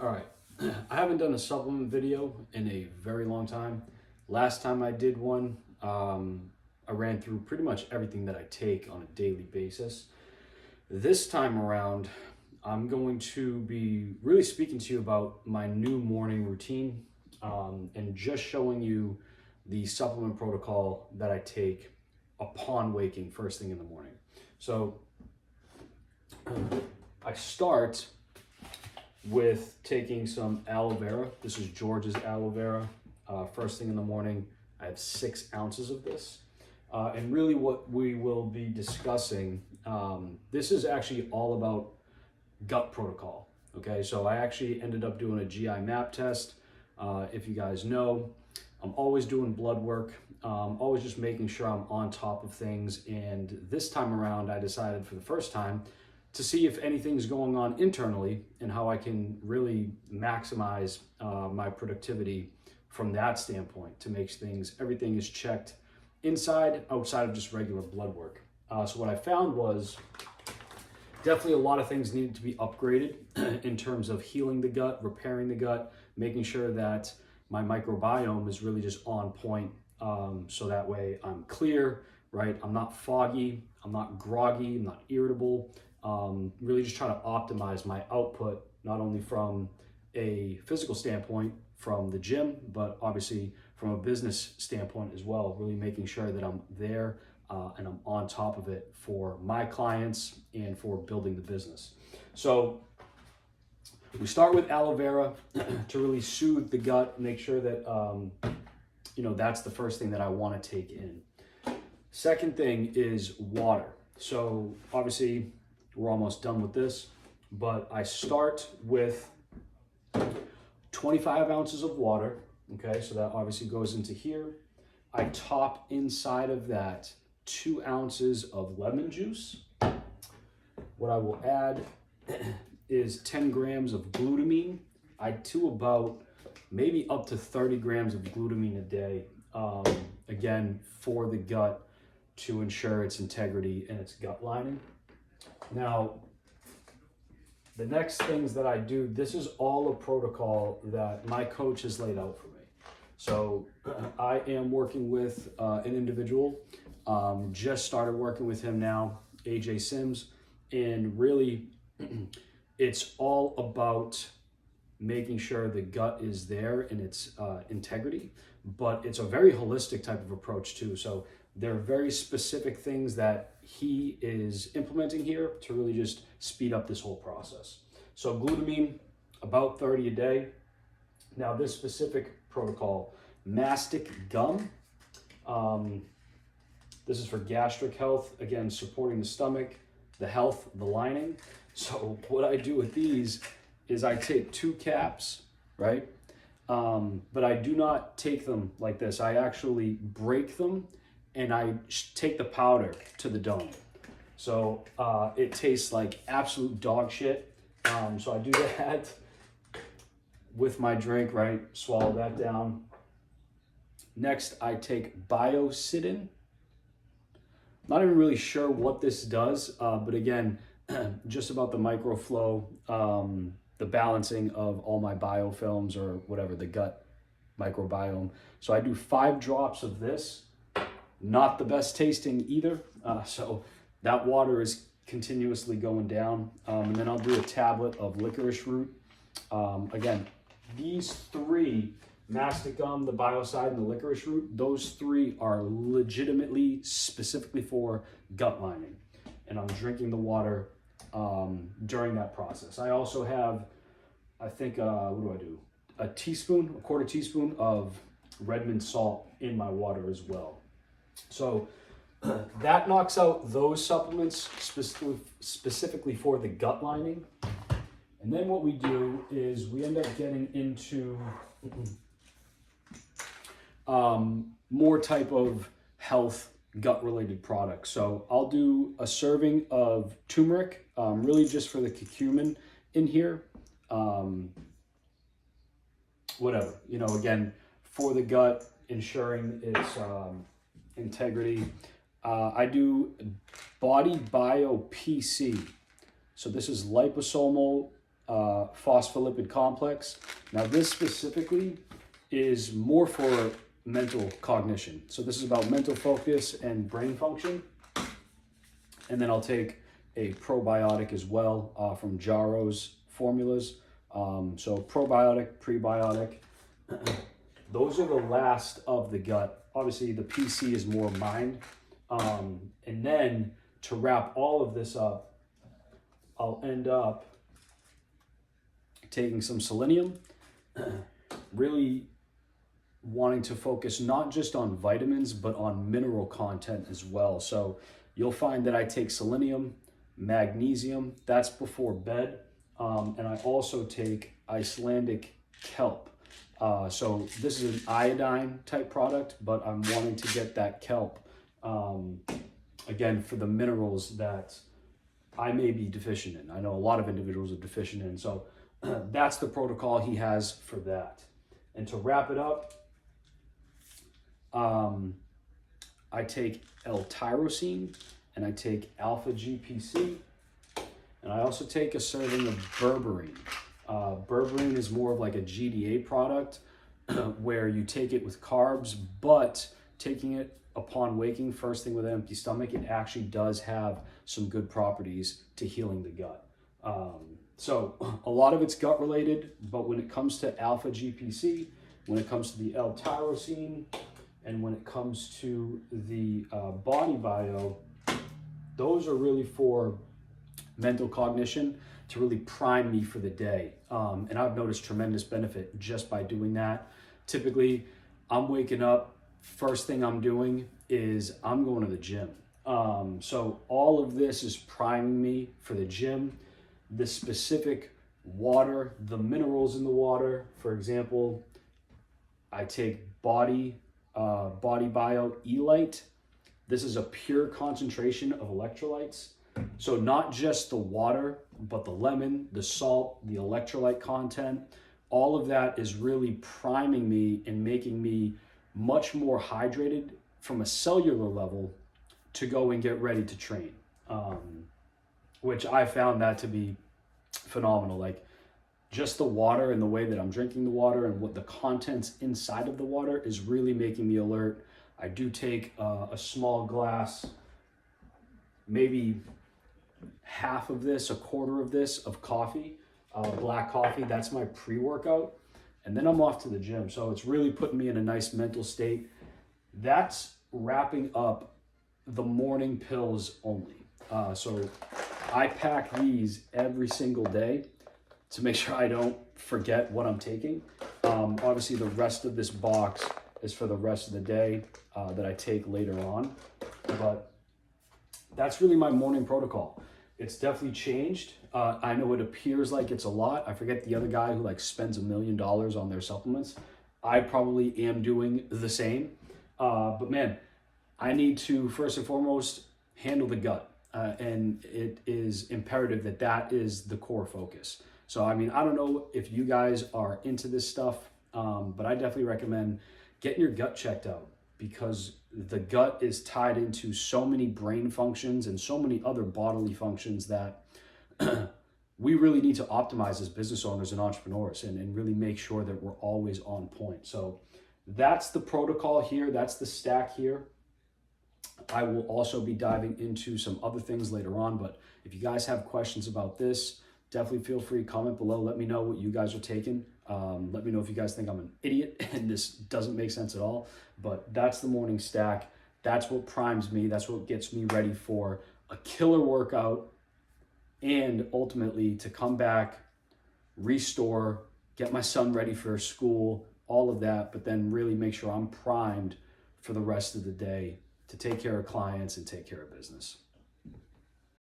All right, I haven't done a supplement video in a very long time. Last time I did one, I ran through pretty much everything that I take on a daily basis. This time around, I'm going to be really speaking to you about my new morning routine and just showing you the supplement protocol that I take upon waking first thing in the morning. So I start with taking some aloe vera. This is George's aloe vera. First thing in the morning, I have 6 ounces of this. And really what we will be discussing, this is actually all about gut protocol. Okay, so I actually ended up doing a GI map test. If you guys know, I'm always doing blood work, always just making sure I'm on top of things. And this time around, I decided for the first time to see if anything's going on internally and how I can really maximize my productivity from that standpoint to make everything is checked inside, outside of just regular blood work. So what I found was definitely a lot of things needed to be upgraded in terms of healing the gut, repairing the gut, making sure that my microbiome is really just on point. So that way I'm clear, right? I'm not foggy, I'm not groggy, I'm not irritable. Really just trying to optimize my output, not only from a physical standpoint from the gym, but obviously from a business standpoint as well, really making sure that I'm there and I'm on top of it for my clients and for building the business. So we start with aloe vera to really soothe the gut, make sure that, that's the first thing that I want to take in. Second thing is water. So obviously we're almost done with this, but I start with 25 ounces of water. Okay, so that obviously goes into here. I top inside of that 2 ounces of lemon juice. What I will add is 10 grams of glutamine. I do about maybe up to 30 grams of glutamine a day. Again, for the gut to ensure its integrity and its gut lining. Now, the next things that I do, this is all a protocol that my coach has laid out for me. So I am working with an individual, just started working with him now, AJ Sims, and really it's all about making sure the gut is there in its integrity, but it's a very holistic type of approach too. So there are very specific things that he is implementing here to really just speed up this whole process. So glutamine, about 30 a day. Now this specific protocol, mastic gum. This is for gastric health, again, supporting the stomach, the health, the lining. So what I do with these is I take 2 caps, right? But I do not take them like this. I actually break them and I take the powder to the dome. So it tastes like absolute dog shit. So I do that with my drink, right? Swallow that down. Next, I take Biocidin. Not even really sure what this does, but again, just about the microflow, the balancing of all my biofilms or whatever, the gut microbiome. So I do 5 drops of this. Not the best tasting either. So that water is continuously going down. And then I'll do a tablet of licorice root. Again, these 3, mastic gum, the Biocidin, and the licorice root, those 3 are legitimately specifically for gut lining. And I'm drinking the water during that process. I also have, I think, what do I do? A quarter teaspoon of Redmond salt in my water as well. So that knocks out those supplements specifically for the gut lining. And then what we do is we end up getting into more type of health gut related products. So I'll do a serving of turmeric, really just for the curcumin in here. Whatever, again, for the gut, ensuring its integrity. I do Body Bio PC. So this is liposomal phospholipid complex. Now this specifically is more for mental cognition. So this is about mental focus and brain function. And then I'll take a probiotic as well from Jarro's formulas. So probiotic, prebiotic. Those are the last of the gut. Obviously the PC is more mind. And then to wrap all of this up, I'll end up taking some selenium, really wanting to focus not just on vitamins, but on mineral content as well. So you'll find that I take selenium, magnesium, that's before bed. And I also take Icelandic kelp. So this is an iodine type product, but I'm wanting to get that kelp, again, for the minerals that I may be deficient in. I know a lot of individuals are deficient in. So that's the protocol he has for that. And to wrap it up, I take L-tyrosine and I take alpha GPC, and I also take a serving of berberine. Berberine is more of like a GDA product where you take it with carbs, but taking it upon waking first thing with an empty stomach, it actually does have some good properties to healing the gut. So a lot of it's gut related, but when it comes to alpha GPC, when it comes to the L-tyrosine, and when it comes to the body bio, those are really for mental cognition to really prime me for the day. And I've noticed tremendous benefit just by doing that. Typically, I'm waking up, first thing I'm doing is I'm going to the gym. So all of this is priming me for the gym. The specific water, the minerals in the water, for example, I take Body Bio Elite. This is a pure concentration of electrolytes. So not just the water, but the lemon, the salt, the electrolyte content, all of that is really priming me and making me much more hydrated from a cellular level to go and get ready to train. Which I found that to be phenomenal. Like just the water and the way that I'm drinking the water and what the contents inside of the water is really making me alert. I do take a small glass, maybe half of this, a quarter of this of coffee, black coffee. That's my pre-workout. And then I'm off to the gym. So it's really putting me in a nice mental state. That's wrapping up the morning pills only. So I pack these every single day to make sure I don't forget what I'm taking. Obviously the rest of this box is for the rest of the day that I take later on. But that's really my morning protocol. It's definitely changed. I know it appears like it's a lot. I forget the other guy who like spends $1 million on their supplements. I probably am doing the same. But man, I need to first and foremost handle the gut. And it is imperative that that is the core focus. So, I mean, I don't know if you guys are into this stuff, but I definitely recommend getting your gut checked out because the gut is tied into so many brain functions and so many other bodily functions that we really need to optimize as business owners and entrepreneurs and really make sure that we're always on point. So that's the protocol here. That's the stack here. I will also be diving into some other things later on, but if you guys have questions about this, definitely feel free to comment below. Let me know what you guys are taking. Let me know if you guys think I'm an idiot and this doesn't make sense at all, but that's the morning stack. That's what primes me. That's what gets me ready for a killer workout and ultimately to come back, restore, get my son ready for school, all of that, but then really make sure I'm primed for the rest of the day to take care of clients and take care of business.